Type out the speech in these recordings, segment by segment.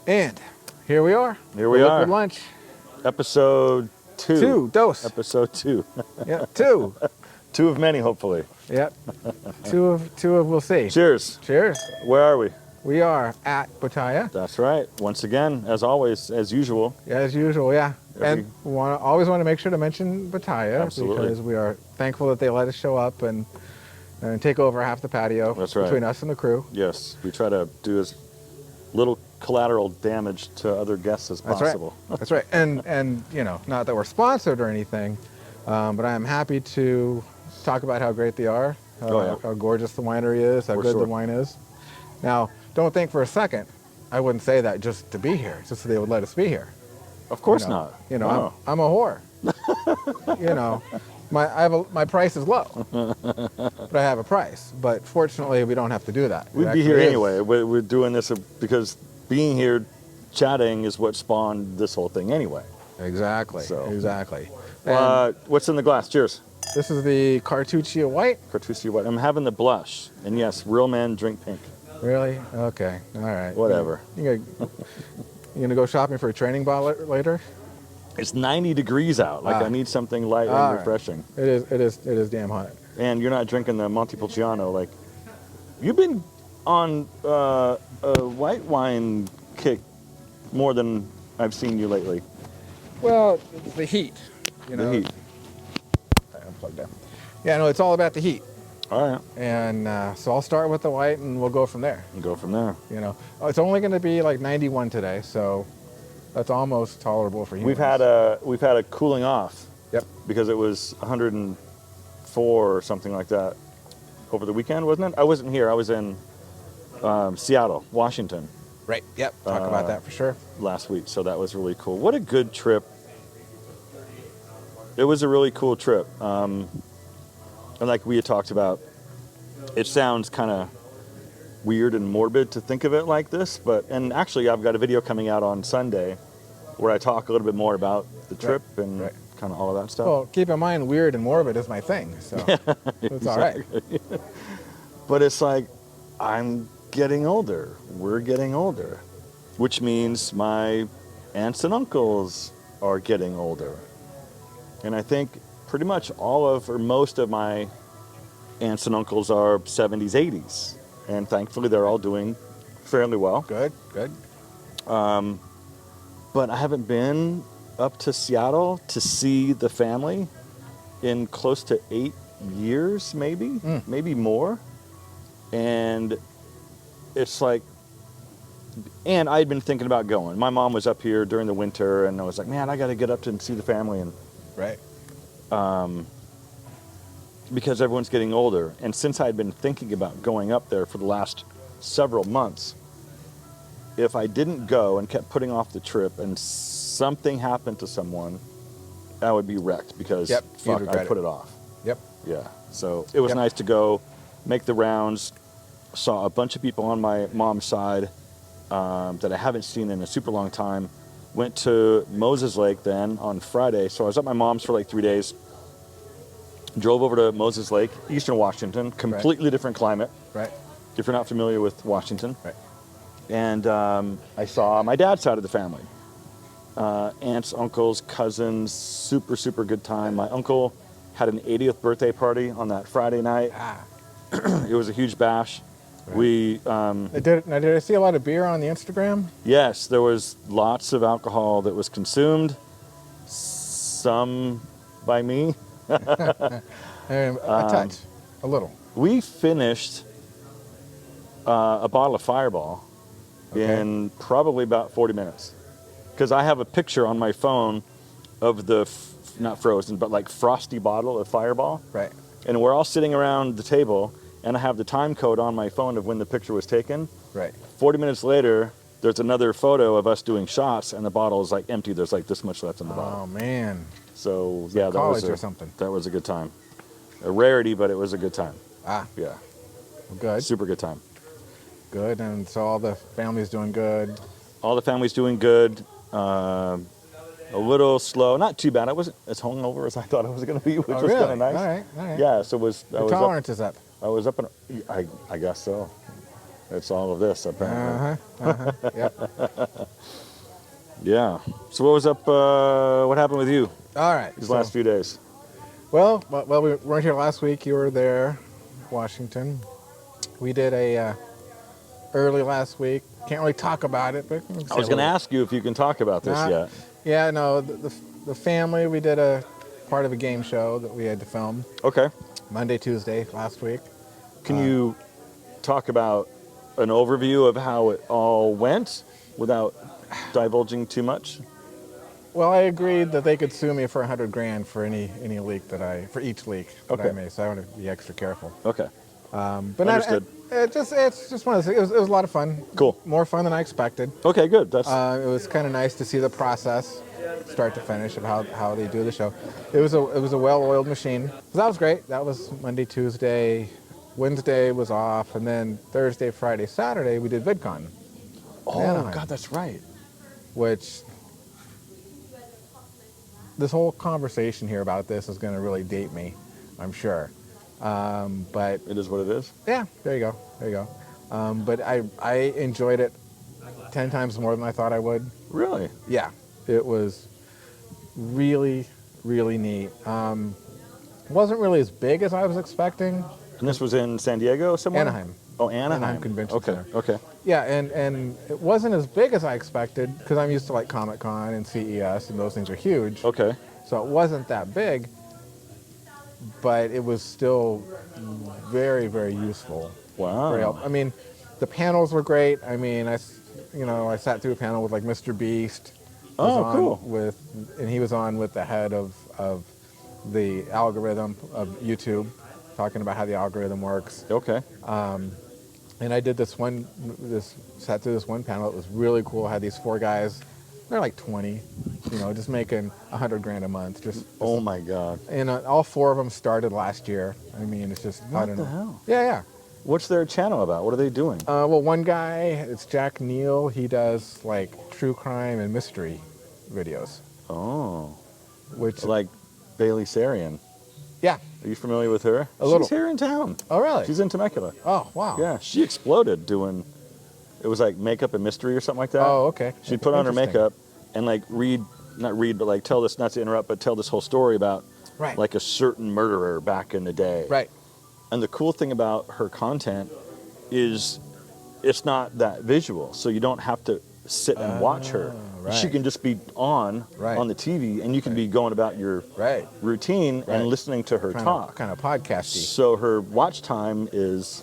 And here we are. Here we are. Liquid Lunch. Episode 2. Dose. Episode 2. Yeah, 2. 2 of many, hopefully. Yep. Two of we'll see. Cheers. Cheers. Where are we? We are at Bottaia. That's right. Once again, as always, as usual. Yeah, as usual, yeah. And always want to make sure to mention Bottaia. Absolutely. Because we are thankful that they let us show up and take over half the patio. That's right. Between us and the crew. Yes. We try to do as little collateral damage to other guests as possible. That's right. And you know, not that we're sponsored or anything, but I am happy to talk about how great they are, how gorgeous the winery is, how good the wine is. Now, don't think for a second I wouldn't say that just to be here, just so they would let us be here. Of course not. You know, I'm a whore. You know, my price is low, but I have a price. But fortunately, we don't have to do that. We'd be here anyway. We're doing this because being here, chatting is what spawned this whole thing anyway. Exactly. So. Exactly. What's in the glass? Cheers. This is the Cartuccia White. Cartuccia White. I'm having the blush, and yes, real men drink pink. Really? Okay. All right. Whatever. You gonna go shopping for a training bottle later? It's 90 degrees out. Like I need something light and refreshing. It is damn hot. And you're not drinking the Montepulciano. Like you've been on a white wine kick more than I've seen you lately. Well, it's the heat. You know. The heat. Unplugged there. Yeah, no, it's all about the heat. All right. And so I'll start with the white, and we'll go from there. You know, it's only going to be like 91 today, so that's almost tolerable for humans. We've had a cooling off. Yep. Because it was 104 or something like that over the weekend, wasn't it? I wasn't here. I was in Seattle, Washington. Right. Yep. Talk about that for sure. Last week, so that was really cool. What a good trip. It was a really cool trip. And like we had talked about, it sounds kind of weird and morbid to think of it like this, and actually I've got a video coming out on Sunday where I talk a little bit more about the trip and kind of all of that stuff. Well, keep in mind, weird and morbid is my thing, so it's all right. But it's like, I'm getting older. We're getting older, which means my aunts and uncles are getting older. And I think pretty much most of my aunts and uncles are 70s, 80s. And thankfully, they're all doing fairly well. Good. But I haven't been up to Seattle to see the family in close to 8 years, maybe more. And it's like, and I'd been thinking about going. My mom was up here during the winter, and I was like, man, I got to get up and see the family. And because everyone's getting older. And since I'd been thinking about going up there for the last several months, if I didn't go and kept putting off the trip and something happened to someone, I would be wrecked because I put it off. Yep. Yeah. So it was nice to go, make the rounds, saw a bunch of people on my mom's side that I haven't seen in a super long time. Went to Moses Lake then on Friday. So I was at my mom's for like 3 days. Drove over to Moses Lake, Eastern Washington, completely different climate. Right. If you're not familiar with Washington. Right. And I saw my dad's side of the family. Aunts, uncles, cousins, super, super good time. My uncle had an 80th birthday party on that Friday night. It was a huge bash. Right. Did I see a lot of beer on the Instagram? Yes, there was lots of alcohol that was consumed. Some by me. A touch, a little. We finished a bottle of Fireball in probably about 40 minutes. Because I have a picture on my phone of the, not frozen, but like frosty bottle of Fireball. Right. And we're all sitting around the table, and I have the time code on my phone of when the picture was taken. Right. 40 minutes later, there's another photo of us doing shots, and the bottle is like empty. There's like this much left in the bottle. Oh, man. So, yeah, that was or something. That was a good time. A rarity, but it was a good time. Yeah. Well, good. Super good time. Good, and so all the family's doing good. All the family's doing good. A little slow, not too bad. I wasn't as hungover as I thought I was going to be, which was kind of nice. All right. Yeah, so it was. Your tolerance is up. I was up, and I guess so. it's all of this, apparently. Yep. Yeah. So what was up? What happened with you All right. these last few days? Well, we weren't here last week. You were there, Washington. We did a early last week. Can't really talk about it, but I was going to ask you if you can talk about this yet. Yeah, no. The family, we did a part of a game show that we had to film. Okay. Monday, Tuesday last week. Can you talk about an overview of how it all went without divulging too much? Well, I agreed that they could sue me for $100,000 for any leak for each leak that I made. So I want to be extra careful. Okay. But Understood. It's just one of those. It was a lot of fun. Cool. More fun than I expected. Okay, good. That's It was kind of nice to see the process, start to finish, of how they do the show. It was a well-oiled machine. So that was great. That was Monday, Tuesday. Wednesday was off, and then Thursday, Friday, Saturday we did VidCon. Oh God, that's right. Which this whole conversation here about this is going to really date me, I'm sure. But it is what it is. Yeah, there you go. But I enjoyed it 10 times more than I thought I would. Really? Yeah, it was really, really neat. Wasn't really as big as I was expecting. And this was in San Diego somewhere? Anaheim. Oh, Anaheim. Convention Center. Okay. Yeah, and it wasn't as big as I expected because I'm used to like Comic-Con and CES, and those things are huge. Okay. So it wasn't that big, but it was still very, very useful. Wow. I mean, the panels were great. I mean, I sat through a panel with like Mr. Beast. Cool. And he was on with the head of the algorithm of YouTube, talking about how the algorithm works. Okay. And I did sat through this one panel. It was really cool. I had these 4 guys. They're like 20, just making $100,000 a month. Oh my God. And all 4 of them started last year. I mean, it's just, I don't know. What the hell? Yeah. What's their channel about? What are they doing? Well, one guy, it's Jack Neel. He does like true crime and mystery videos. Oh. Which, like Bailey Sarian. Yeah. Are you familiar with her? A little. She's here in town. Oh, really? She's in Temecula. Oh, wow. Yeah, she exploded doing, it was like makeup and mystery or something like that. Oh, okay. She'd put on her makeup and like tell this, not to interrupt, but tell this whole story about like a certain murderer back in the day. Right. And the cool thing about her content is it's not that visual, so you don't have to sit and watch her. Right. She can just be on the TV, and you can be going about your routine and listening to her talk. Kind of podcasty. So her watch time is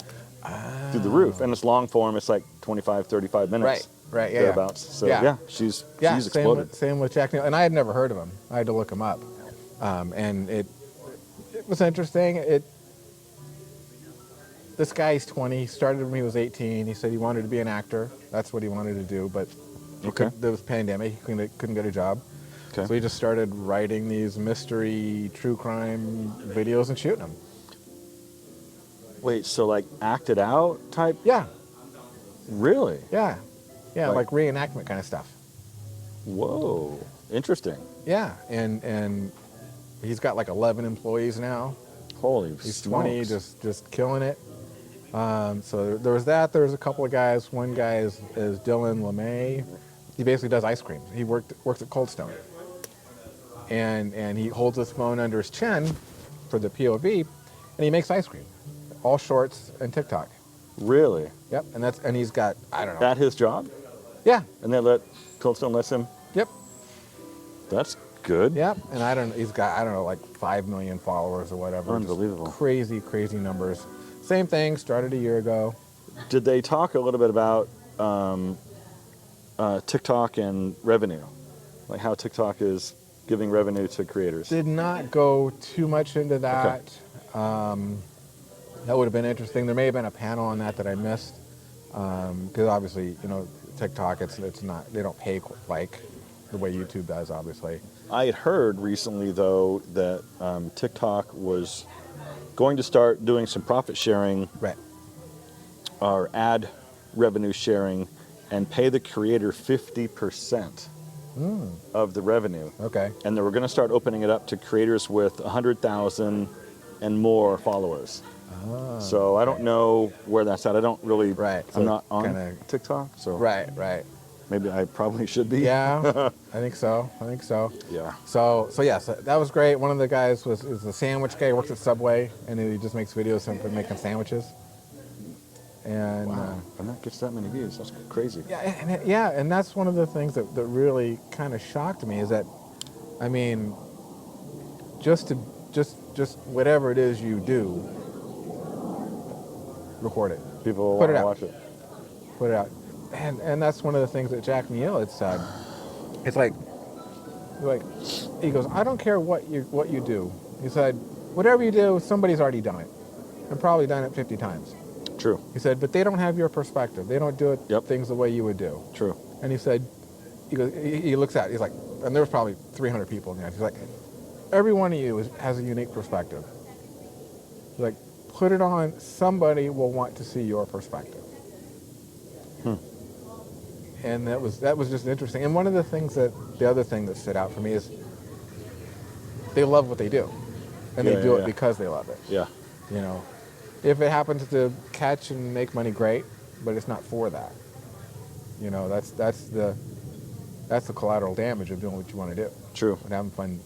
through the roof, and it's long form. It's like 25, 35 minutes. Right. Yeah. Thereabouts. So she's exploded. Same with Jack Neel, and I had never heard of him. I had to look him up, and it was interesting. This guy's 20. He started when he was 18. He said he wanted to be an actor. That's what he wanted to do, but there was a pandemic. He couldn't get a job. Okay. So he just started writing these mystery, true crime videos and shooting them. Wait, so like acted out type? Yeah. Really? Yeah, like reenactment kind of stuff. Whoa, interesting. Yeah, and he's got like 11 employees now. Holy He's smokes. 20, just killing it. So there was that. There was a couple of guys. One guy is Dylan Lemay. He basically does ice cream. He works at Cold Stone. And he holds his phone under his chin for the POV, and he makes ice cream. All shorts and TikTok. Really? Yep. And he's got, I don't know. That his job? Yeah. And Cold Stone lets him? Yep. That's good. Yep. And he's got, like 5 million followers or whatever. Unbelievable. Just crazy numbers. Same thing, started a year ago. Did they talk a little bit about TikTok and revenue? Like how TikTok is giving revenue to creators? Did not go too much into that. Okay. That would have been interesting. There may have been a panel on that I missed. Because obviously, TikTok, it's not, they don't pay like the way YouTube does, obviously. I had heard recently, though, that TikTok was going to start doing some profit sharing or ad revenue sharing and pay the creator 50% of the revenue. Okay. And they were going to start opening it up to creators with 100,000 and more followers. So I don't know where that's at. I don't really. Right. I'm not on TikTok, so. Right. Maybe I probably should be. Yeah, I think so. Yeah. So that was great. One of the guys is a sandwich guy. He works at Subway, and he just makes videos of making sandwiches. And wow. And that gets that many views. That's crazy. Yeah, and that's one of the things that really kind of shocked me is that, I mean, just whatever it is you do, record it. People want to watch it. Put it out. And that's one of the things that Jack Neel had said. It's like he goes, I don't care what you do. He said, whatever you do, somebody's already done it, and probably done it 50 times. True. He said, but they don't have your perspective. They don't do things the way you would do. True. And he said, he looks at it, he's like, and there was probably 300 people in there. He's like, every one of you has a unique perspective. He's like, put it on. Somebody will want to see your perspective. And that was just interesting. And one of the other thing that stood out for me is they love what they do, and they do it because they love it. Yeah. You know, if it happens to catch and make money, great, but it's not for that. You know, that's the collateral damage of doing what you want to do. True. And having fun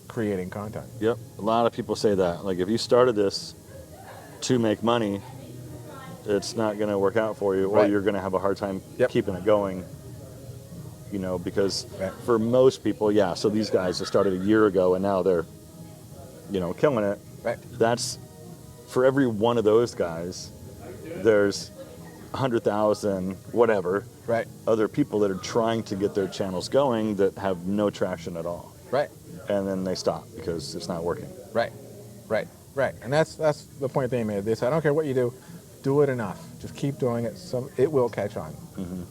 creating content. Yep. A lot of people say that. Like, if you started this to make money, it's not going to work out for you, or you're going to have a hard time keeping it going, you know, because for most people, so these guys that started a year ago and now they're, you know, killing it. Right. That's, for every one of those guys, there's 100,000, whatever, other people that are trying to get their channels going that have no traction at all. Right. And then they stop because it's not working. Right. And that's the point they made. They said, I don't care what you do it enough. Just keep doing it. It will catch on.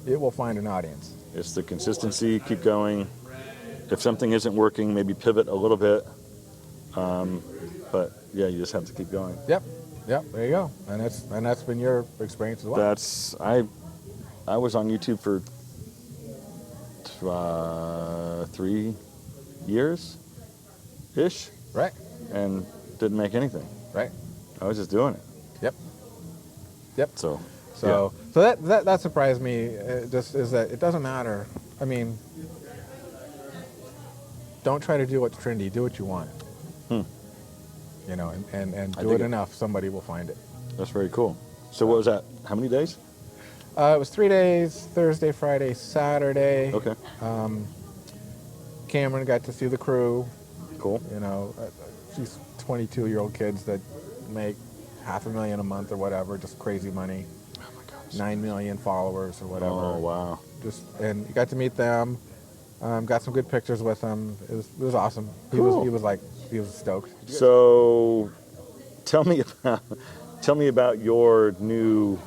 It will find an audience. It's the consistency, keep going. If something isn't working, maybe pivot a little bit. But yeah, you just have to keep going. Yep, there you go. And that's been your experience as well. I was on YouTube for 3 years-ish. Right. And didn't make anything. Right. I was just doing it. Yep. So that surprised me. Just is that it doesn't matter. I mean, don't try to do what's trendy. Do what you want. You know, and do it enough. Somebody will find it. That's very cool. So what was that? How many days? It was 3 days: Thursday, Friday, Saturday. Okay. Cameron got to see the crew. Cool. You know, these 22-year-old kids that make $500,000 a month or whatever, just crazy money. Oh my gosh. 9 million followers or whatever. Oh wow. And you got to meet them. Got some good pictures with them. It was awesome. Cool. He was stoked. So, tell me about your new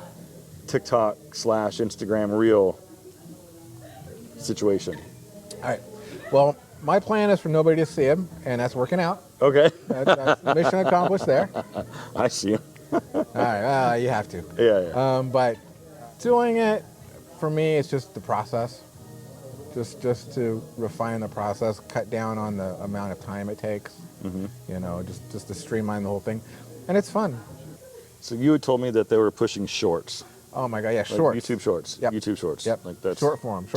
TikTok / Instagram reel situation. All right. Well, my plan is for nobody to see him, and that's working out. Okay. That's mission accomplished there. I see him. All right. You have to. Yeah. But doing it, for me, it's just the process. Just to refine the process, cut down on the amount of time it takes. You know, just to streamline the whole thing, and it's fun. So you had told me that they were pushing shorts. Oh my God, yeah, like shorts. YouTube shorts. Yep. YouTube shorts. Yep. Like that's short form.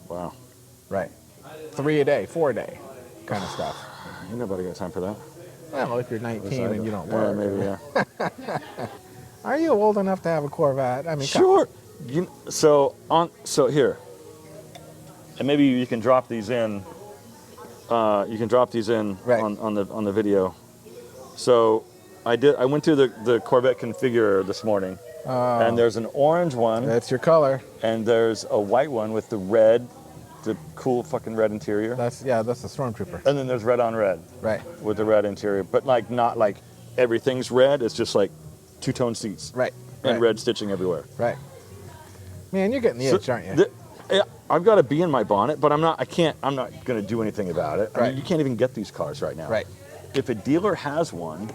Wow. Right. 3 a day, 4 a day, kind of stuff. Ain't nobody got time for that. Well, if you're 19 and you don't work. Yeah, maybe, yeah. Are you old enough to have a Corvette? I mean, sure. So here, and maybe you can drop these in. You can drop these in on the video. So I went through the Corvette configurator this morning, and there's an orange one. That's your color. And there's a white one with the red, the cool fucking red interior. That's the Stormtrooper. And then there's red on red. Right. With the red interior, but like not like everything's red. It's just like two-tone seats. Right. And red stitching everywhere. Right. Man, you're getting the itch, aren't you? Yeah, I've got a bee in my bonnet, but I'm not going to do anything about it. Right. I mean, you can't even get these cars right now. Right. If a dealer has one,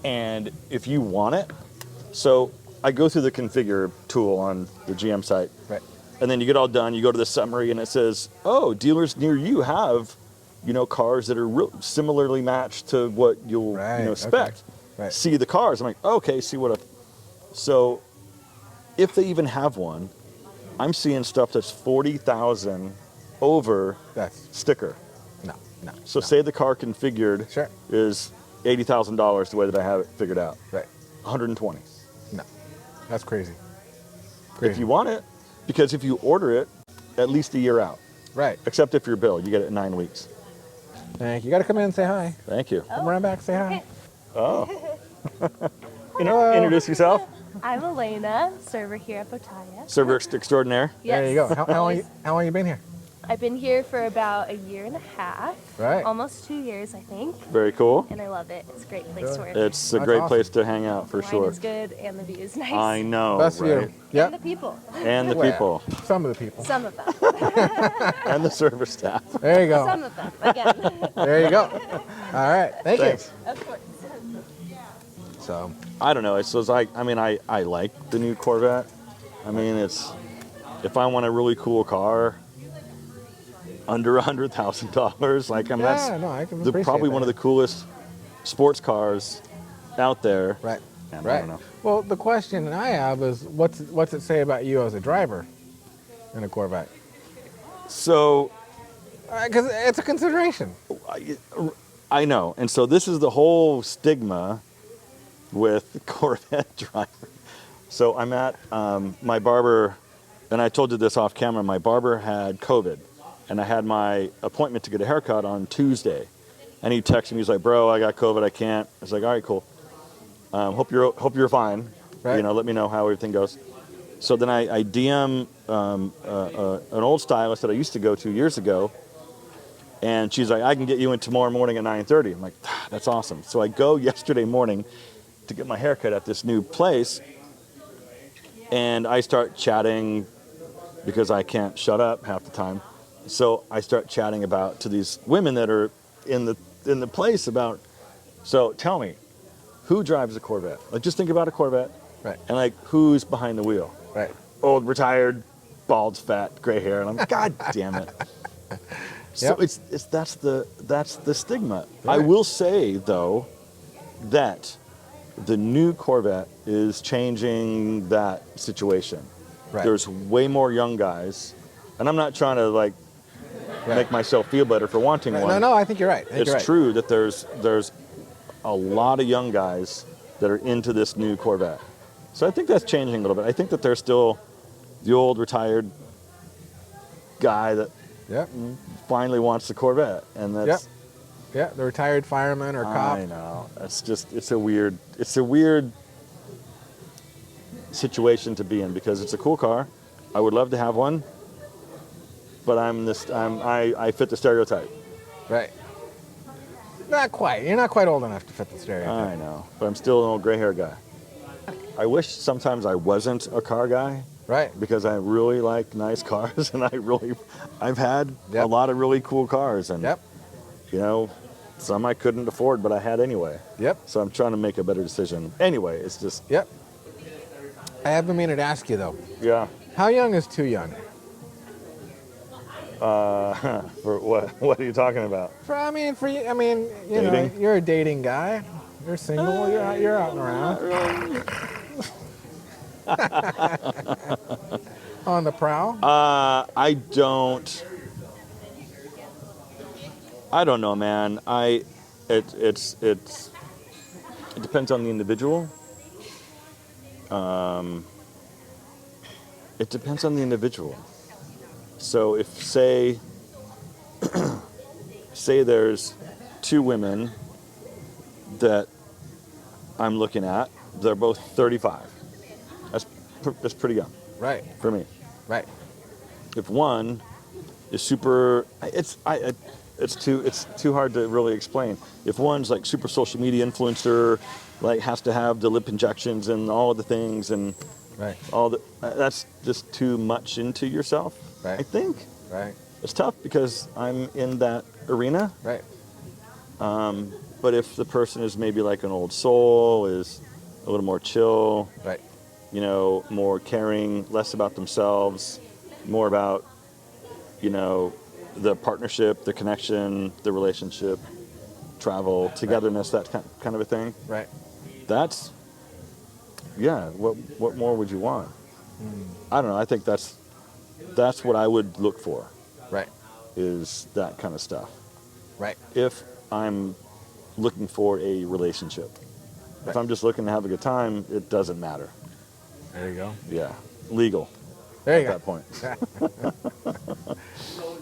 and if you want it, so I go through the configure tool on the GM site. Right. And then you get all done, you go to the summary, and it says, oh, dealers near you have cars that are similarly matched to what you'll expect. Okay. Right. See the cars. I'm like, okay, see what so if they even have one, I'm seeing stuff that's 40,000 over sticker. No. So say the car configured is $80,000 the way that I have it figured out. Right. 120. No. That's crazy. If you want it, because if you order it, at least a year out. Right. Except if you're billed, you get it in 9 weeks. Thank you. You got to come in and say hi. Thank you. Come around back, say hi. Oh. Introduce yourself. I'm Elena, server here at Bottaia. Server extraordinaire. Yes. There you go. How long you been here? I've been here for about a year and a half. Right. Almost 2 years, I think. Very cool. And I love it. It's a great place to work. It's a great place to hang out for the sure. wine is good and the view is nice. I know. Best right? view. Yep. And the people. And the people. Some of the people. Some of them. And the server staff. There you go. Some of them, again. There you go. All right. Thanks. Of course. So I don't know. So it's like, I like the new Corvette. If I want a really cool car under $100,000, like that's probably one of the coolest sports cars out there. Right. And right. I don't know. Well, the question I have is, what's it say about you as a driver in a Corvette? So, because it's a consideration. I know, and so this is the whole stigma with Corvette drivers. So I'm at my barber, and I told you this off camera. My barber had COVID, and I had my appointment to get a haircut on Tuesday, and he texted me. He's like, "Bro, I got COVID. I can't." I was like, "All right, cool. Hope you're fine. Right. Let me know how everything goes." So then I DM an old stylist that I used to go to years ago, and she's like, "I can get you in tomorrow morning at 9:30." I'm like, "That's awesome." So I go yesterday morning to get my haircut at this new place, and I start chatting because I can't shut up half the time. So I start chatting to these women that are in the place about. So tell me, who drives a Corvette? Like, just think about a Corvette, right? And like, who's behind the wheel? Right. Old, retired, bald, fat, gray hair, and I'm like, God damn it. So that's the stigma. Right. I will say though that the new Corvette is changing that situation. Right. There's way more young guys, and I'm not trying to make myself feel better for wanting one. No, I think you're right. It's true that there's a lot of young guys that are into this new Corvette. So I think that's changing a little bit. I think that there's still the old retired guy that finally wants the Corvette, and that's the retired fireman or cop. I know. It's a weird situation to be in because it's a cool car. I would love to have one, but I fit the stereotype. Right. Not quite. You're not quite old enough to fit the stereotype. I know, but I'm still an old gray hair guy. I wish sometimes I wasn't a car guy. Right. Because I really like nice cars, and I've had a lot of really cool cars, and some I couldn't afford, but I had anyway. Yep. So I'm trying to make a better decision. Anyway, it's just. Yep. I have been meaning to ask you though. Yeah. How young is too young? For what? What are you talking about? For you. You know, you're a dating guy. You're single. You're out and around. On the prowl? I don't know, man. It depends on the individual. It depends on the individual. So if say there's two women that I'm looking at, they're both 35. That's pretty young. Right. For me. Right. If one is super, it's too hard to really explain. If one's like super social media influencer, like has to have the lip injections and all of the things and that's just too much into yourself. Right. I think. Right. It's tough because I'm in that arena. Right. But if the person is maybe like an old soul, is a little more chill. Right. More caring, less about themselves, more about, the partnership, the connection, the relationship, travel, togetherness, that kind of a thing. Right. That's, yeah, what more would you want? I don't know. I think that's what I would look for, Right. is that kind of stuff. Right. If I'm looking for a relationship. Right. If I'm just looking to have a good time, it doesn't matter. There you go. Yeah. Legal There you at go. that point.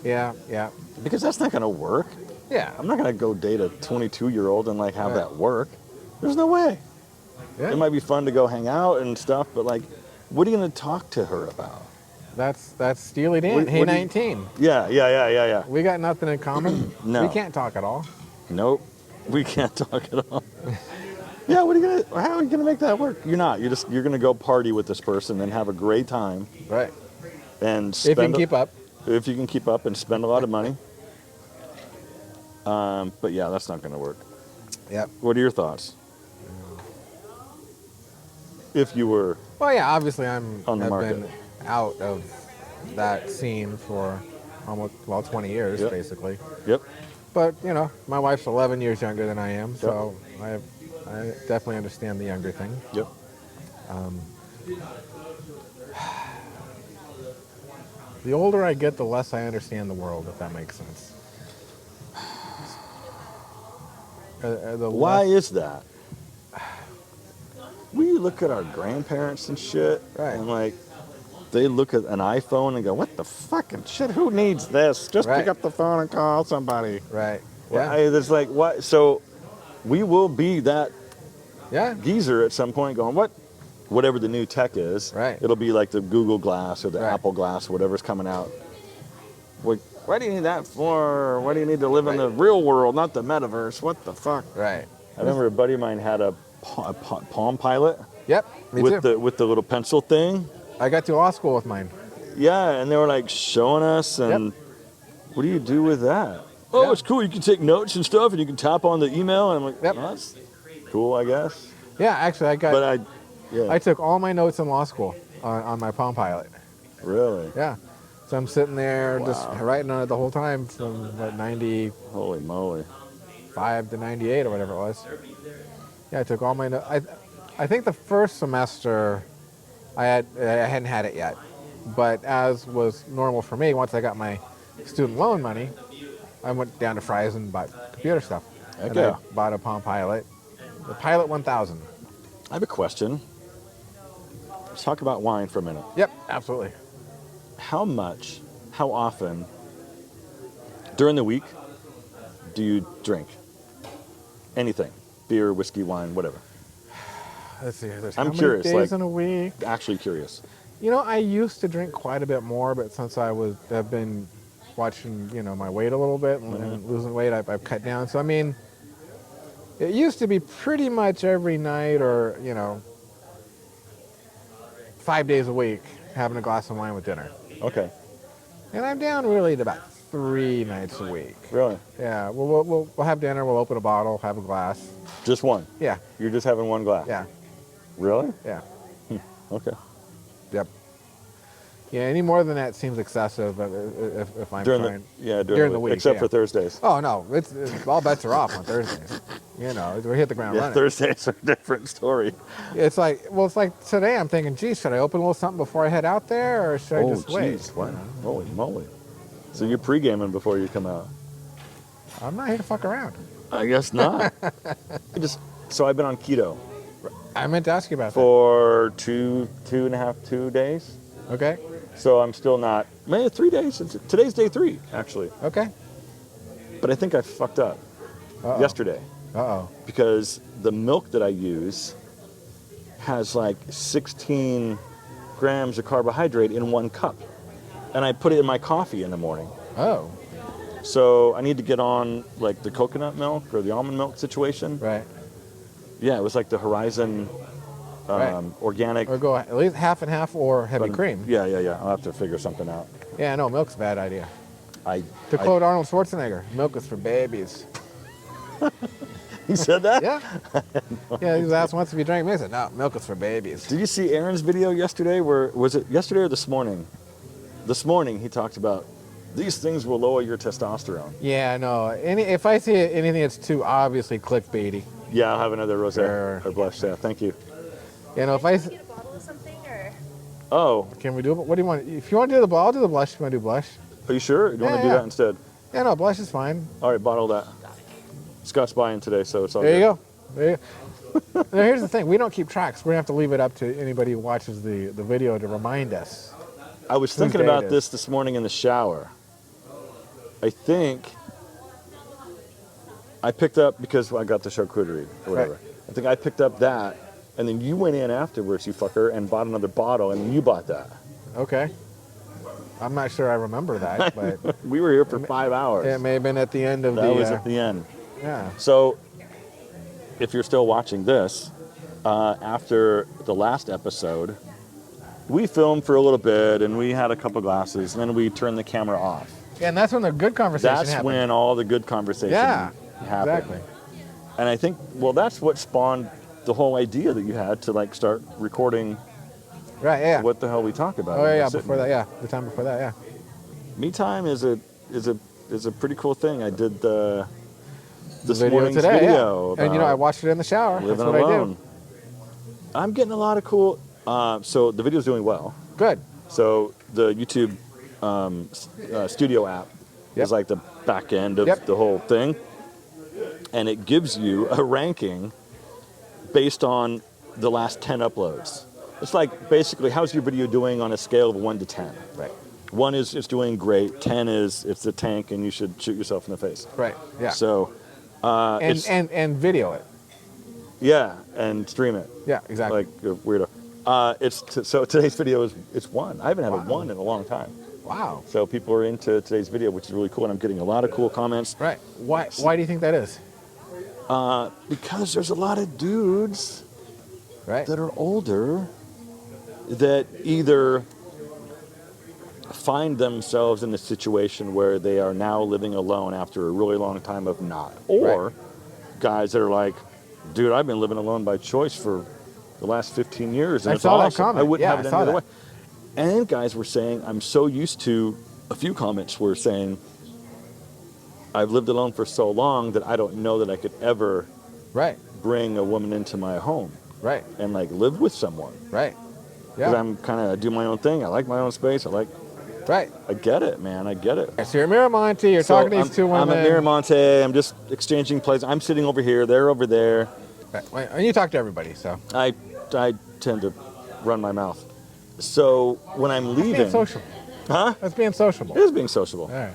Yeah. Because that's not going to work. Yeah. I'm not going to go date a 22-year-old and like have Right. that work. There's no way. Yeah. It might be fun to go hang out and stuff, but like, what are you going to talk to her about? That's Steely Dan. What- Hey, what do you- 19. Yeah. We got nothing in common. No. We can't talk at all. Nope. We can't talk at all. Yeah, how are you gonna make that work? You're not. You're gonna go party with this person and have a great time Right. and If you can keep up. If you can keep up and spend a lot of money. But yeah, that's not gonna work. Yep. What are your thoughts? If you were Well, yeah. Obviously, I've market. been out of that scene for almost 20 years, Yep. basically. Yep. But my wife's 11 years younger than I am, so I definitely understand the younger thing. Yep. The older I get, the less I understand the world, if that makes sense. Why is that? We look at our grandparents and shit, Right. and like they look at an iPhone and go, "What the fucking shit? Who needs this? Just Right. pick up the phone and call somebody." Right. Yeah. Yeah. There's like what? So we will be that Yeah. geezer at some point, going, "What? Whatever the new tech is, Right. It'll be like the Google Glass or the Right. Apple Glass, whatever's coming out. Like, why do you need that for? Why do you need to live in the real world, not the metaverse? What the fuck?" Right. I remember a buddy of mine had a Palm Pilot Yep. Me with too. the little pencil thing. I got to law school with mine. Yeah, and they were like showing us, and what do you do with that? Oh, Yeah. it's cool. You can take notes and stuff, and you can tap on the email. And I'm like, Yep. well, that's cool, I guess. Yeah. Actually, But I took all my notes in law school on my Palm Pilot. really, Yeah. So I'm sitting there just Wow. writing on it the whole time from 95 holy moly. to 98 or whatever it was. Yeah, I took all my notes. I think the first semester I hadn't had it yet, but as was normal for me, once I got my student loan money, I went down to Fry's and bought computer stuff. Heck And yeah. I bought a Palm Pilot, the Pilot 1000. I have a question. Let's talk about wine for a minute. Yep, absolutely. How often during the week do you drink anything? Beer, whiskey, wine, whatever. Let's see. There's I'm how many curious, days like- in a week? Actually curious. I used to drink quite a bit more, but since I've been watching, my weight a little bit and losing weight, I've cut down. So, it used to be pretty much every night or, 5 days a week having a glass of wine with dinner. Okay. And I'm down really to about 3 nights a week. Really? Yeah, we'll have dinner, we'll open a bottle, have a glass. Just one? Yeah, You're just having one glass? yeah, Really? yeah. Okay. Yep. Yeah, any more than that seems excessive if I'm During trying. during the week. Except yeah. for Thursdays. Oh no, it's all bets are off on Thursdays. We hit the ground Yeah, running. Thursdays are a different story. It's like today I'm thinking, geez, should I open a little something before I head out there, or should I just wait? Jeez, wow. Holy moly. So you're pre-gaming before you come out? I'm not here to fuck around. I guess not. So I've been on keto I meant to ask you about for 2 days. that. Okay. So I'm still not, 3 days. Today's day 3, actually. Okay. But I think I fucked up yesterday Uh-oh. because the milk that I use has like 16 grams of carbohydrate in 1 cup. And I put it in my coffee in the morning. Oh. So I need to get on like the coconut milk or the almond milk situation. Right. Yeah, it was like the Horizon Right. organic. Or go at least half and half or heavy cream. Yeah. I'll have to figure something out. Yeah, no, milk's a bad idea. To I- quote Arnold Schwarzenegger, milk is for babies. He said that? Yeah. Yeah, he was asked once if he drank milk. He said, no, milk is for babies. Did you see Aaron's video yesterday? Was it yesterday or this morning? This morning he talked about These things will lower your testosterone. Yeah, no. If I see anything that's too obviously clickbaity. Yeah, I'll have another rosé or blush. Yeah, thank you. You know, if I... Get a bottle of something, or? Oh. Can we do it? What do you want? If you want to do the bottle, I'll do the blush. If you want to do blush. Are you sure? Do you want to do that instead? Yeah, no, blush is fine. All right, bottle that. Scott's buying today, so it's all there good. You go. There you go. Now, here's the thing. We don't keep tracks. We're going to have to leave it up to anybody who watches the video to remind us. I was thinking about this morning in the shower. I think I picked up, because I got the charcuterie or whatever. Right. I think I picked up that, and then you went in afterwards, you fucker, and bought another bottle, and you bought that. Okay. I'm not sure I remember that, but... We were here for 5 hours. It may have been at the end of That was at the end. Yeah. So, if you're still watching this, after the last episode, we filmed for a little bit, and we had a couple glasses, and then we turned the camera off. Yeah, and that's when the good conversation happened. That's when all the good conversation happened. Exactly. And I think, well, that's what spawned the whole idea that you had to, like, start recording. Right, yeah. What the hell we talk about. Oh, yeah, before that, yeah. The time before that, yeah. Me time is a pretty cool thing. I did this video morning's today, video. Yeah. And, you know, I watched it in the shower. Living That's what alone. I do. I'm getting a lot of cool... so the video's doing well. Good. So the YouTube studio app is like the back end of the whole thing. And it gives you a ranking based on the last 10 uploads. It's like, basically, how's your video doing on a scale of 1 to 10? Right. 1 is it's doing great. 10 is it's a tank and you should shoot yourself in the face. Right, yeah. So... and video it. Yeah, and stream it. Yeah, exactly. Like a weirdo. So today's video it's 1. I haven't had a 1 in a long time. Wow. So people are into today's video, which is really cool, and I'm getting a lot of cool comments. Right. Why do you think that is? Because there's a lot of dudes that are older that either find themselves in a situation where they are now living alone after a really long time of not. Or guys that are like, dude, I've been living alone by choice for the last 15 years, and it's awesome. That comment. I wouldn't have it any other way. That. And then guys were saying, I'm so used to, a few comments were saying, I've lived alone for so long that I don't know that I could ever bring a woman into my home. Right. And like live with someone. Right. Yeah. Because I'm kind of, I do my own thing. I like my own space. Right. I get it, man. I get it. So you're Miramonte. You're talking to these two women. I'm at Miramonte. I'm just exchanging places. I'm sitting over here. They're over there. Right. And you talk to everybody, so. I tend to run my mouth. So when I'm leaving... That's being sociable. Huh? That's being sociable. It is being sociable. All right.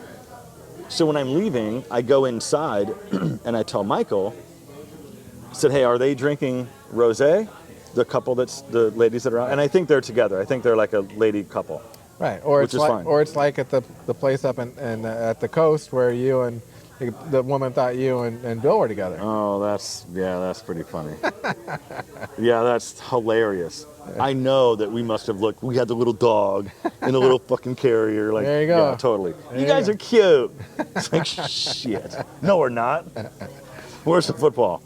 So when I'm leaving, I go inside and I tell Michael, I said, hey, are they drinking rosé? The couple the ladies that are out. And I think they're together. I think they're like a lady couple. Right. Or which is fine. Or it's like at the place up in at the coast where you and the woman thought you and Bill were together. Oh, that's pretty funny. Yeah, that's hilarious. I know that we must have looked. We had the little dog in a little fucking carrier. Like, there you go. Yeah, totally. There you guys are cute. It's like, shit. No, we're not. Where's the football?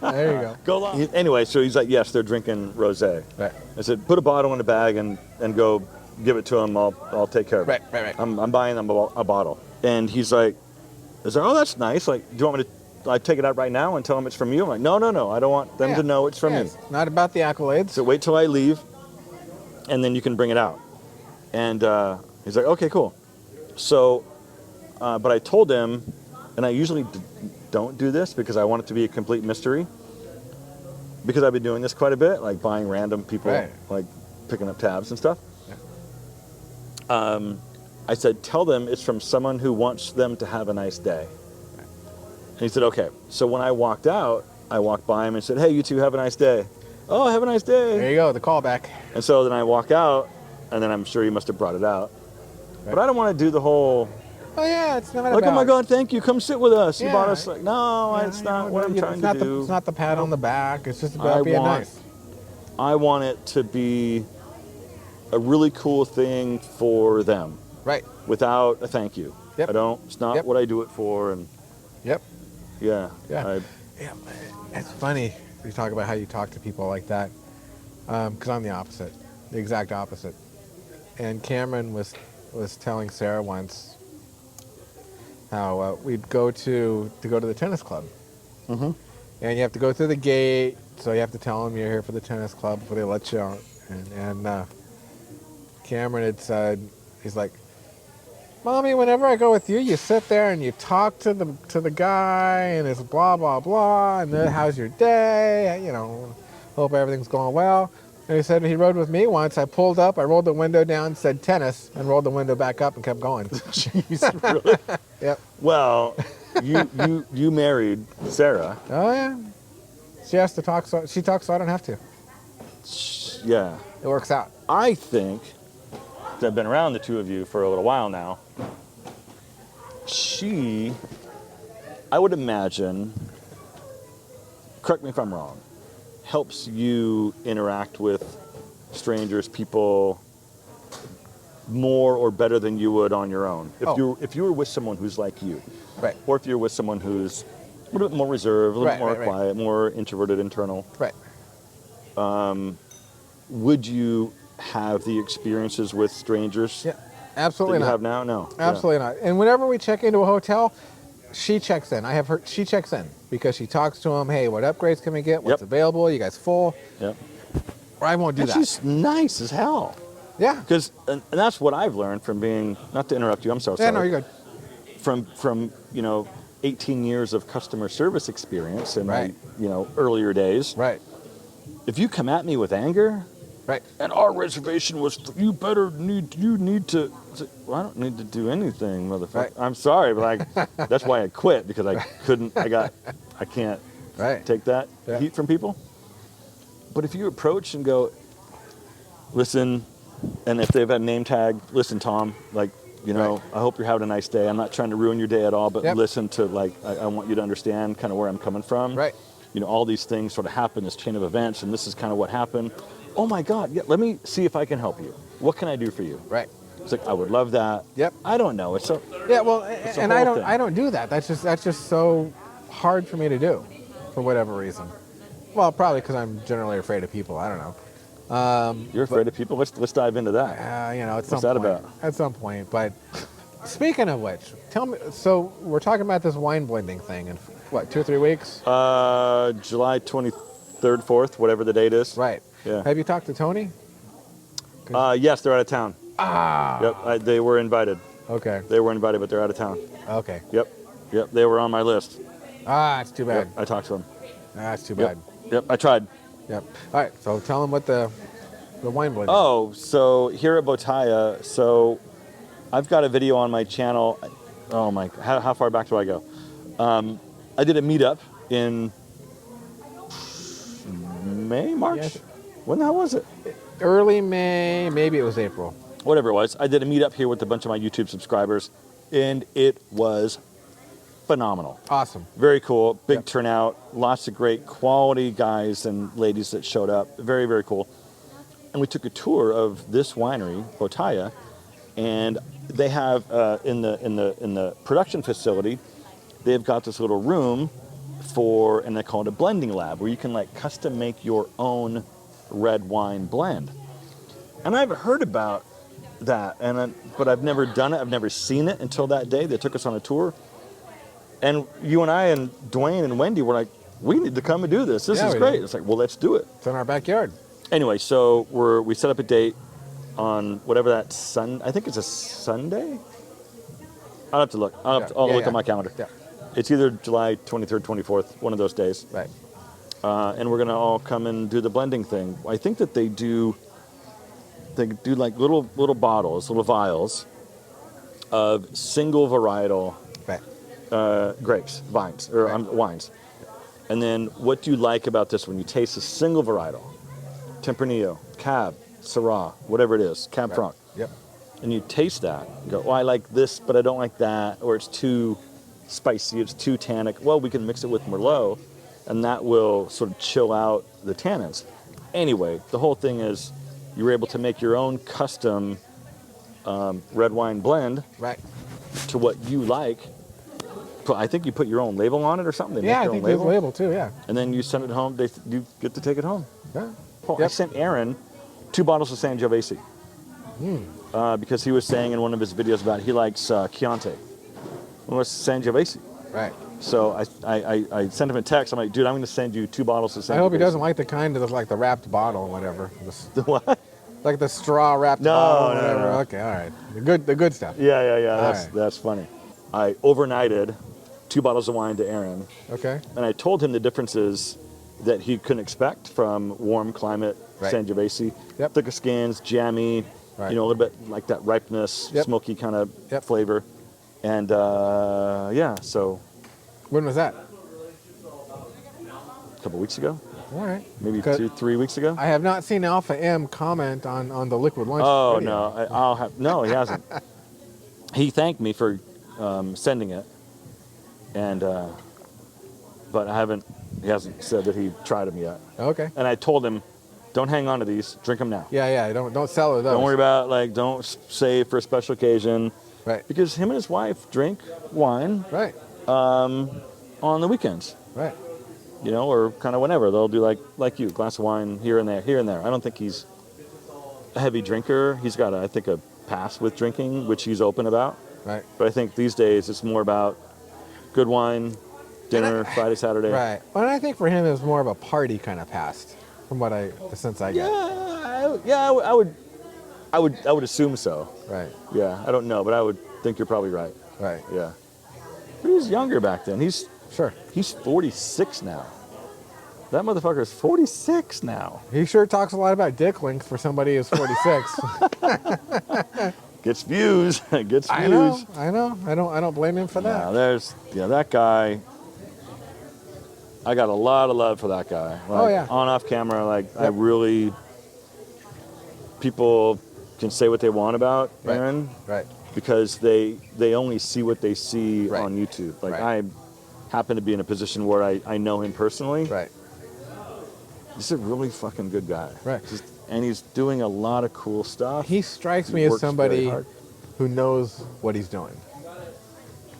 There you go. Go long. Anyway, so he's like, yes, they're drinking rosé. Right. I said, put a bottle in a bag and go give it to them. I'll take care of it. Right. I'm buying them a bottle. And he's like, oh, that's nice. Like, do you want me to take it out right now and tell them it's from you? I'm like, no. I don't want them to know it's from me. It's not about the accolades. So wait till I leave, and then you can bring it out. And he's like, okay, cool. So, but I told him, and I usually don't do this because I want it to be a complete mystery, because I've been doing this quite a bit, like buying random people, like picking up tabs and stuff. Yeah. I said, tell them it's from someone who wants them to have a nice day. And he said, okay. So when I walked out, I walked by him and said, hey, you two have a nice day. Oh, have a nice day. There you go, the callback. And so then I walk out, and then I'm sure he must have brought it out. Right. But I don't want to do the whole... Oh, yeah, it's not like, about... oh, my God, thank you. Come sit with us. Yeah. You bought us... Like, no, it's not what I'm trying to do. It's not the pat on the back. It's just about being nice. I want it to be a really cool thing for them. Right. Without a thank you. Yep. It's not what I do it for. And Yep. Yeah. Yeah. It's funny you talk about how you talk to people like that, because I'm the opposite, the exact opposite. And Cameron was was telling Sarah once how we'd go to the tennis club. Mm-hmm. And you have to go through the gate, so you have to tell them you're here for the tennis club before they let you out. And Cameron had said, he's like, Mommy, whenever I go with you, you sit there and you talk to the guy, and it's blah, blah, blah, and then how's your day? You know, hope everything's going well. And he said he rode with me once. I pulled up, I rolled the window down, said tennis, and rolled the window back up and kept going. Jeez, really? Yep. Well, you married Sarah. Oh, yeah. She has to talk, so she talks so I don't have to. Yeah. It works out. I think, 'cause I've been around the two of you for a little while now, I would imagine, correct me if I'm wrong, helps you interact with strangers, people, more or better than you would on your own. If you were with someone who's like you, Right. or if you're with someone who's a little bit more reserved, a little bit more quiet, more introverted, internal, Right. would you have the experiences with strangers Yeah. Absolutely that you not. have now? No. Absolutely not. And whenever we check into a hotel, she checks in. She checks in because she talks to them. Hey, what upgrades can we get? What's available? You guys full? Yeah. Or I won't do And that. she's nice as hell. Yeah. Because, and that's what I've learned from being, not to interrupt you, I'm so sorry. Yeah, no, you're good. From 18 years of customer service experience in Right. my, earlier days. Right. If you come at me with anger, Right. and our reservation was, you need to, well, I don't need to do anything, motherfucker. Right. I'm sorry, but that's why I quit, because I can't take that heat from people. But if you approach and go, listen, and if they've had a name tag, listen, Tom, I hope you're having a nice day. I'm not trying to ruin your day at all, but listen to, I want you to understand kind of where I'm coming from. Right. All these things sort of happen, this chain of events, and this is kind of what happened. Oh my God, yeah, let me see if I can help you. What can I do for you? Right. It's like, I would love that. Yep. I don't know. It's yeah, well, and I don't do that. That's just so hard for me to do for whatever reason. Well, probably because I'm generally afraid of people. I don't know. You're afraid of people? Let's dive into that. At What's some that point. about? At some point. But speaking of which, tell me, so we're talking about this wine blending thing in, 2 or 3 weeks? July 23rd, 4th, whatever the date is. Right. Yeah. Have you talked to Tony? Yes, they're out of town. Ah. Yep, they were invited. Okay. They were invited, but they're out of town. Okay. Yep, they were on my list. Ah, it's too bad. Yep, I talked to them. That's too bad. Yep, I tried. Yep. All right, so tell them what the wine blending. Oh, so here at Bottaia, so I've got a video on my channel. Oh my, how far back do I go? I did a meetup in March? Yes. When the hell was it? Early May, maybe it was April. Whatever it was. I did a meetup here with a bunch of my YouTube subscribers, and it was phenomenal. Awesome. Very cool. Big turnout. Lots of great quality guys and ladies that showed up. Very, very cool. And we took a tour of this winery, Bottaia, and they have in the production facility, they've got this little room and they call it a blending lab, where you can custom make your own red wine blend. And I've heard about that, but I've never done it. I've never seen it until that day. They took us on a tour, and you and I and Dwayne and Wendy were like, we need to come and do this. This is great. Did. It's like, well, let's do it. It's in our backyard. Anyway, so we set up a date on whatever that I think it's a Sunday. I'll have to look. I'll look at my calendar. Yeah. It's either July 23rd, 24th, one of those days. Right. And we're going to all come and do the blending thing. I think that they do little bottles, little vials of single varietal grapes, wines. And then what do you like about this when you taste a single varietal? Tempranillo, Cab, Syrah, whatever it is, Cab Franc. Yep. And you taste that and go, I like this, but I don't like that, or it's too spicy, it's too tannic. Well, we can mix it with Merlot, and that will sort of chill out the tannins. Anyway, the whole thing is you were able to make your own custom red wine blend to what you like. I think you put your own label on it or something. They make their own label. There's a label too, yeah. And then you send it home. You get to take it home. Yeah. I sent Aaron 2 bottles of Sangiovese. because he was saying in one of his videos about he likes Chianti. What's Sangiovese? Right. So I sent him a text. I'm like, dude, I'm going to send you 2 bottles of Sangiovese. I hope he doesn't like the kind that's like the wrapped bottle or whatever. The what? Like the straw wrapped bottle or whatever. Okay, all right. The good stuff. Yeah. That's funny. I overnighted 2 bottles of wine to Aaron. Okay. And I told him the differences that he couldn't expect from warm climate Sangiovese. Yep. Thicker skins, jammy, Right. you know, a little bit like that ripeness, smoky kind of flavor. And yeah, so. When was that? A couple weeks ago. All right. Maybe 2-3 weeks ago. I have not seen Alpha M comment on the liquid lunch. Oh video. no, he hasn't. He thanked me for sending it, and but he hasn't said that he tried them yet. Okay. And I told him, don't hang on to these, drink them now. Yeah. Don't sell it. Don't worry about don't save for a special occasion. Right. Because him and his wife drink wine. Right. On the weekends. Right. You know, or kind of whenever they'll do like you, glass of wine here and there. I don't think he's a heavy drinker. He's got I think a pass with drinking, which he's open about. Right. But I think these days it's more about good wine, dinner, Friday, Saturday. Right. Well, I think for him it was more of a party kind of past, from the sense I get. I would assume so. Right. Yeah, I don't know, but I would think you're probably right. Right. Yeah. But he was younger back then. He's 46 now. That motherfucker's 46 now. He sure talks a lot about dick length for somebody who's 46. Gets views. Gets views. I know. I don't blame him for that. That guy. I got a lot of love for that guy. On off camera, I really. People can say what they want about Aaron. Right. Because they only see what they see on YouTube. I happen to be in a position where I know him personally. Right. He's a really fucking good guy. Right. And he's doing a lot of cool stuff. He strikes me as somebody who knows what he's doing.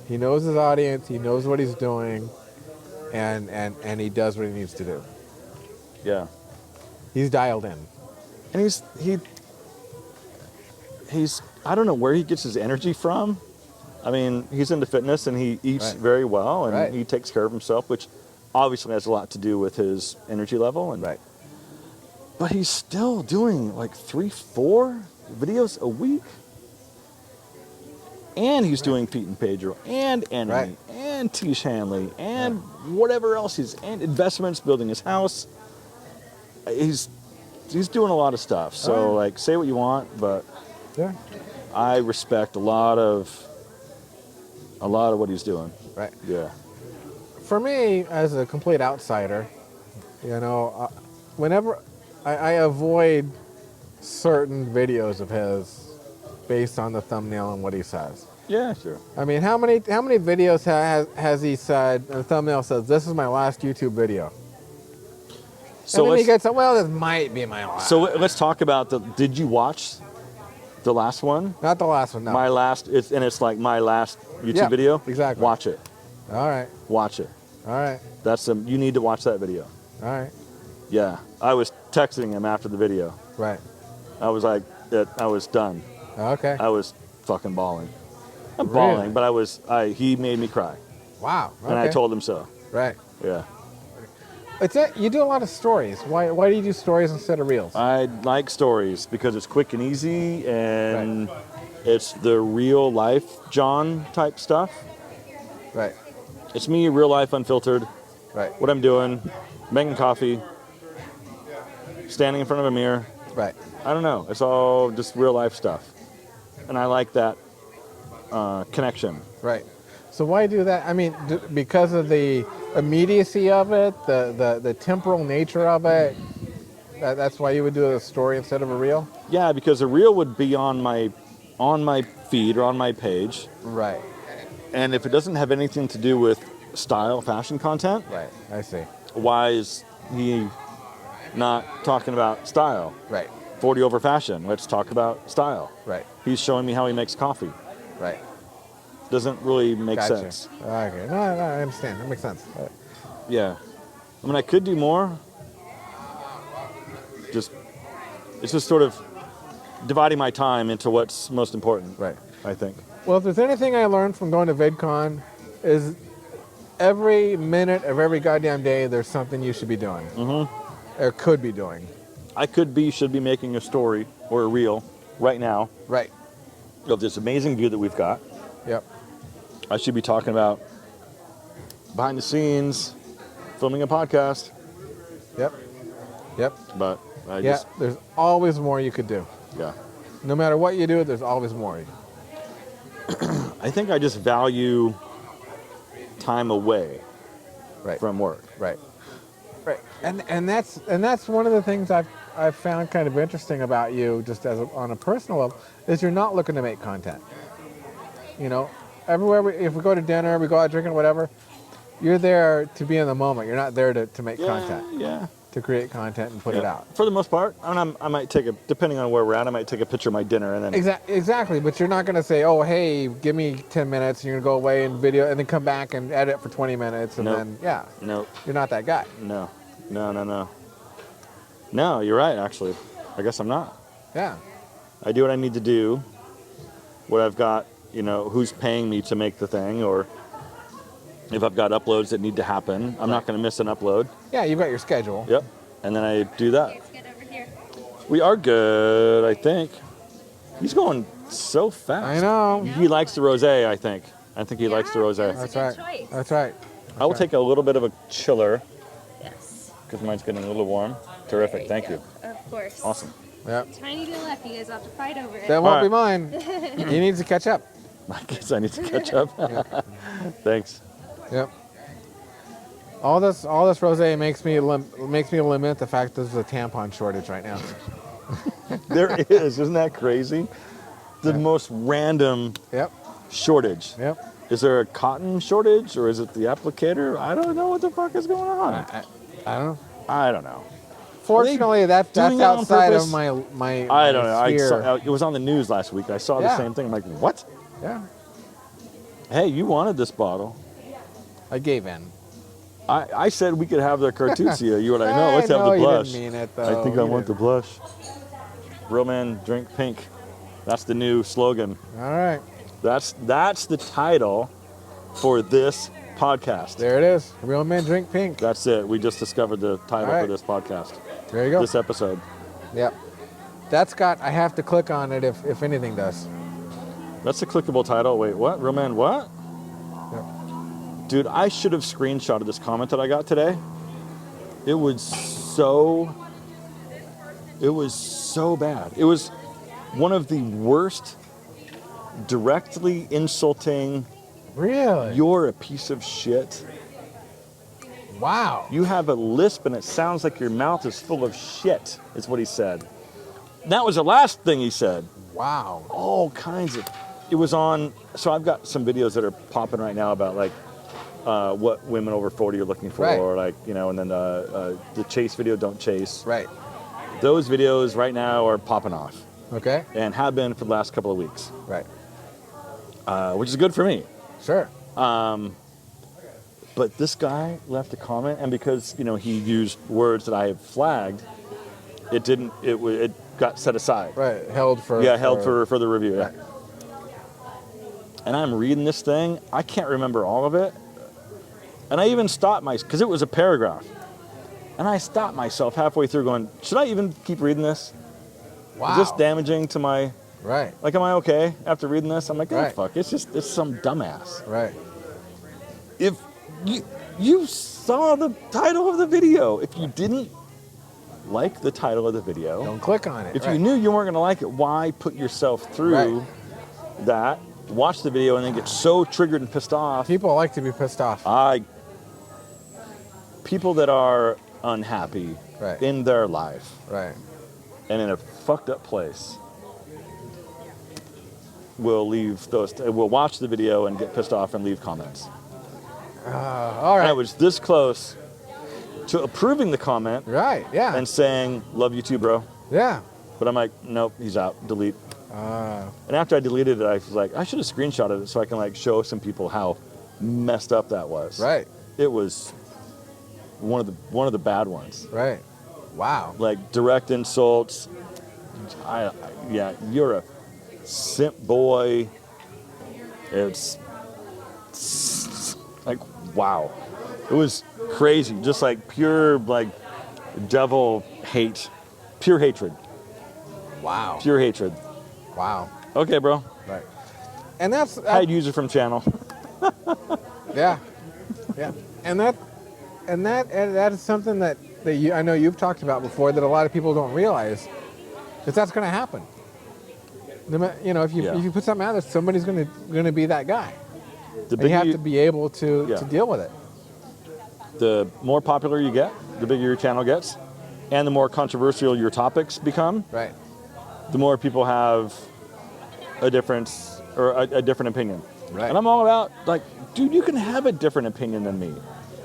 He knows his audience, he knows what he's doing, and he does what he needs to do. Yeah. He's dialed in. And he's I don't know where he gets his energy from. I mean, he's into fitness and he eats very well and he takes care of himself, which obviously has a lot to do with his energy level. And but he's still doing 3-4 videos a week. And he's doing Pete and Pedro and Enemy and Tish Hanley and whatever else and investments, building his house. He's doing a lot of stuff. So say what you want, but I respect a lot of what he's doing. Right. Yeah. For me, as a complete outsider, whenever I avoid certain videos of his based on the thumbnail and what he says. Yeah, sure. I mean, how many videos has he said, and the thumbnail says, "This is my last YouTube video." So and then he gets, well, this might be my last. So let's talk about did you watch the last one? Not the last one, no. My last, it's like my last YouTube video? Exactly. Watch it. All right. Watch it. All right. You need to watch that video. All right. Yeah. I was texting him after the video. Right. I was I was done. Okay. I was fucking bawling. I'm bawling, but he made me cry. Wow. Okay. And I told him so. Right. Yeah. You do a lot of stories. Why do you do stories instead of reels? I like stories because it's quick and easy and it's the real life John type stuff. Right. It's me, real life, unfiltered. Right. What I'm doing, making coffee, standing in front of a mirror. Right. I don't know. It's all just real life stuff. And I like that connection. Right. So why do that? I mean, because of the immediacy of it, the temporal nature of it. That's why you would do a story instead of a reel. Yeah, because a reel would be on my feed or on my page. Right. And if it doesn't have anything to do with style, fashion content, right. I see. Why is he not talking about style? Right. 40 over fashion. Let's talk about style. Right. He's showing me how he makes coffee. Right. Doesn't really make sense. Okay. No, I understand. That makes sense. Yeah. I mean, I could do more. It's just sort of dividing my time into what's most important. Right. I think. Well, if there's anything I learned from going to VidCon, is every minute of every goddamn day there's something you should be doing. Mm-hmm. Or could be doing. Should be making a story or a reel right now. Right. Of this amazing view that we've got. Yep. I should be talking about behind the scenes, filming a podcast. Yep. Yep. But there's always more you could do. Yeah. No matter what you do, there's always more. I think I just value time away from work. Right. Right. And that's one of the things I've found kind of interesting about you, just on a personal level, is you're not looking to make content. You know, everywhere if we go to dinner, we go out drinking, whatever, you're there to be in the moment. You're not there to make content. Yeah. To create content and put it out. For the most part, I might depending on where we're at, I might take a picture of my dinner and then. Exactly, but you're not going to say, oh, hey, give me 10 minutes, and you're going to go away and video, and then come back and edit for 20 minutes, and then, No. You're not that guy. No, you're right, actually. I guess I'm not. Yeah. I do what I need to do, what I've got, who's paying me to make the thing, or if I've got uploads that need to happen, I'm not going to miss an upload. Yeah, you've got your schedule. Yep. And then I do that. Let's get over here. We are good, I think. He's going so fast. I know. He likes the rosé, I think. I think he likes the rosé. That's right. Choice. That's right. I will take a little bit of a chiller Yes. because mine's getting a little warm. Terrific. Thank you. Of course. Awesome. Yep. Tiny bit left. You guys have to fight over it. That won't be All mine. He needs to catch up. I guess I need to catch up. Thanks. Yep. All this rosé makes me lament the fact there's a tampon shortage right now. There is. Isn't that crazy? The most random shortage. Yep. Is there a cotton shortage or is it the applicator? I don't know what the fuck is going on. I don't know. I don't know. Fortunately, that's doing that on outside of purpose? my I don't know. sphere. It was on the news last week. I saw the same thing. I'm like, what? Yeah. Hey, you wanted this bottle. I gave in. I said we could have the Cartusia. You were like, no, let's have the blush. You didn't mean it, though. I think I want the blush. Real men drink pink. That's the new slogan. All right. That's the title for this podcast. There it is. Real men drink pink. That's it. We just discovered the title for this podcast. There you go. This episode. Yep. I have to click on it if anything does. That's a clickable title. Wait, what? Real man, what? Yep. Dude, I should have screenshotted this comment that I got today. It was so bad. It was one of the worst directly insulting. Really? You're a piece of shit. Wow. You have a lisp and it sounds like your mouth is full of shit, is what he said. That was the last thing he said. Wow. All kinds of. It was on. So I've got some videos that are popping right now about like what women over 40 are looking for, Right. and then the chase video, don't chase. Right. Those videos right now are popping off. Okay. And have been for the last couple of weeks. Right. Which is good for me. Sure. But this guy left a comment, and because he used words that I have flagged, it got set aside. Right. Held for the review. Right. Yeah. And I'm reading this thing. I can't remember all of it, and I even stopped because it was a paragraph, and I stopped myself halfway through, going, should I even keep reading this? Wow. Is this damaging to my? Right. Like, am I okay after reading this? I'm like, oh, Right. fuck. It's some dumbass. Right. If you saw the title of the video, if you didn't like the title of the video, Don't click on it. if right. you knew you weren't going to like it, why put yourself through that, watch the video, and then get so triggered and pissed off? People like to be pissed off. People that are unhappy Right. in their life Right. and in a fucked up place will watch the video and get pissed off and leave comments. All right. And I was this close to approving the comment Right. Yeah. and saying, love you too, bro. Yeah. But I'm like, nope, he's out, delete. And after I deleted it, I was like, I should have screenshotted it so I can show some people how messed up that was. Right. It was one of the bad ones. Right. Wow. Like direct insults, yeah, you're a simp boy. It's like, wow. It was crazy. Just like pure, like, devil hate. Pure hatred. Wow. Pure hatred. Wow. Okay, bro. Right. And that's Hide user from channel. yeah. Yeah. And that is something that I know you've talked about before that a lot of people don't realize is that's going to happen. You know, if you put something out there, somebody's going to be that guy. And you have to be able to deal with it. The more popular you get, the bigger your channel gets, and the more controversial your topics become. Right. The more people have a difference or a different opinion. Right. And I'm all about, like, dude, you can have a different opinion than me.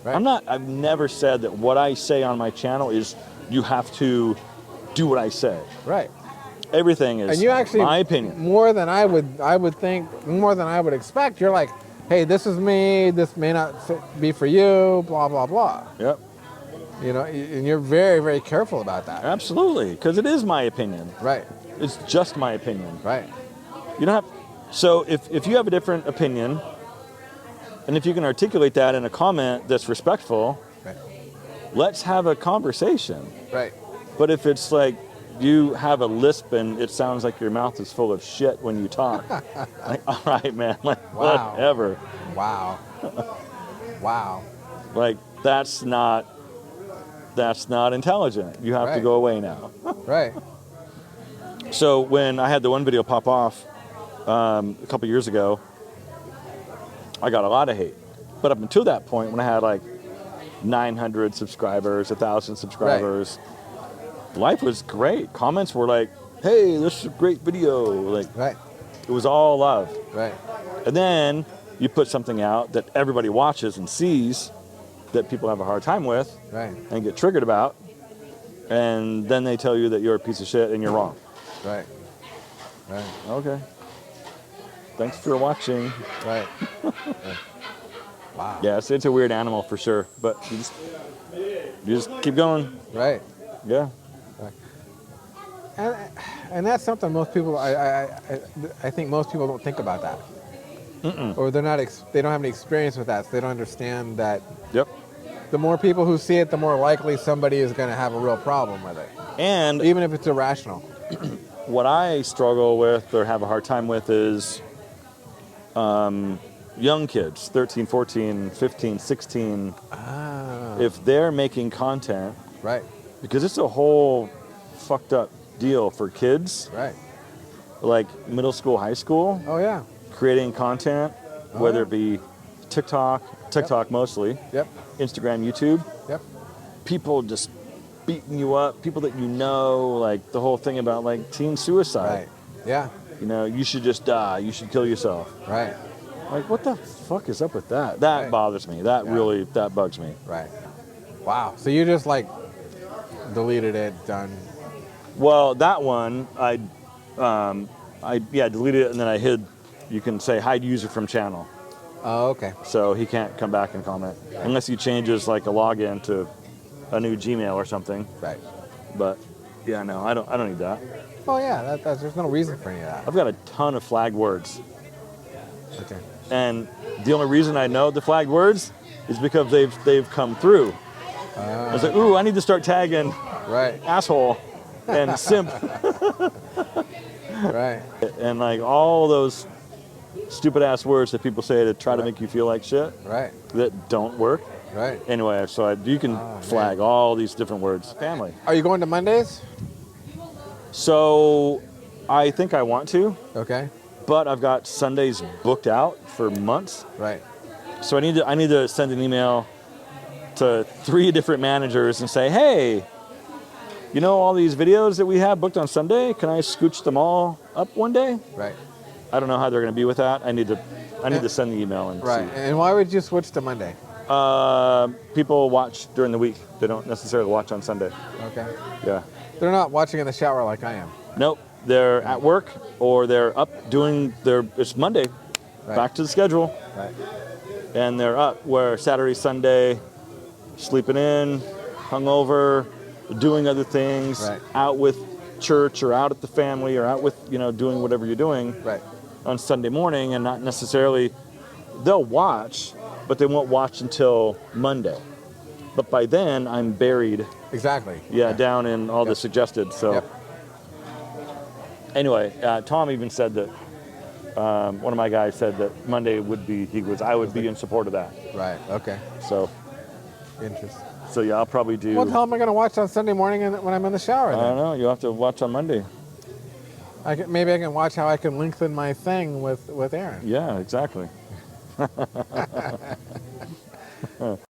Right. I've never said that what I say on my channel is you have to do what I say. Right. Everything is and you actually, my opinion. More than I would think, more than I would expect. You're like, hey, this is me, this may not be for you, blah, blah, blah. Yep. You know, and you're very, very careful about that. Absolutely, because it is my opinion. Right. It's just my opinion. Right. You don't have, so if you have a different opinion, and if you can articulate that in a comment that's respectful, right, let's have a conversation. Right. But if it's like you have a lisp and it sounds like your mouth is full of shit when you talk, like, all right, man, like, wow. whatever. Wow. Wow. Like, that's not intelligent. You have to go away now. Right. So when I had the one video pop off a couple years ago, I got a lot of hate. But up until that point, when I had like 900 subscribers, 1,000 subscribers, life was great. Comments were like, hey, this is a great video. Like, it was all love. Right. And then you put something out that everybody watches and sees that people have a hard time with and get triggered about, and then they tell you that you're a piece of shit and you're wrong. Right. Right. Okay. Thanks for watching. Right. Wow. Yeah, it's a weird animal for sure, but you just keep going. Right. Yeah. Right. And that's something most people, I think most people don't think about that. Or they don't have any experience with that, so they don't understand that. Yep. The more people who see it, the more likely somebody is going to have a real problem with it. And even if it's irrational. What I struggle with or have a hard time with is young kids, 13, 14, 15, 16. If they're making content. Right. Because it's a whole fucked up deal for kids. Right. Like middle school, high school. Oh, yeah. Creating content, whether it be TikTok mostly. Yep. Instagram, YouTube. Yep. People just beating you up, people that you know, like the whole thing about like teen suicide. Right. Yeah. You know, you should just die, you should kill yourself. Right. Like, what the fuck is up with that? That bothers me. That really, that bugs me. Right. Wow. So you just like deleted it, done. Well, that one, I deleted it and then I hid, you can say hide user from channel. Oh, okay. So he can't come back and comment unless he changes like a login to a new Gmail or something. Right. But yeah, no, I don't need that. Oh yeah, there's no reason for any of that. I've got a ton of flag words. Okay. And the only reason I know the flag words is because they've come through. I was like, ooh, I need to start tagging asshole and simp. Right. And like all those stupid ass words that people say to try to make you feel like shit. Right. That don't work. Right. Anyway, so you can flag all these different words. Family. Are you going to Mondays? So I think I want to. Okay. But I've got Sundays booked out for months. Right. So I need to send an email to 3 different managers and say, hey, you know all these videos that we have booked on Sunday? Can I scooch them all up one day? Right. I don't know how they're going to be with that. I need to send the email and see. And why would you switch to Monday? People watch during the week. They don't necessarily watch on Sunday. Okay. Yeah. They're not watching in the shower like I am. Nope. They're at work or they're up doing it's Monday. Back to the schedule. Right. And they're up where Saturday, Sunday, sleeping in, hungover, doing other things, out with church or out at the family or out with, doing whatever you're doing Right. on Sunday morning, and not necessarily, they'll watch, but they won't watch until Monday. But by then, I'm buried. Exactly. Down in all the suggested. So Yep. anyway, Tom even said that, one of my guys said that Monday would be, I would be in support of that. Right. Okay. So, Interesting. so yeah, I'll probably do. What the hell am I going to watch on Sunday morning when I'm in the shower? I don't know. You'll have to watch on Monday. Maybe I can watch how I can lengthen my thing with Aaron. Yeah, exactly.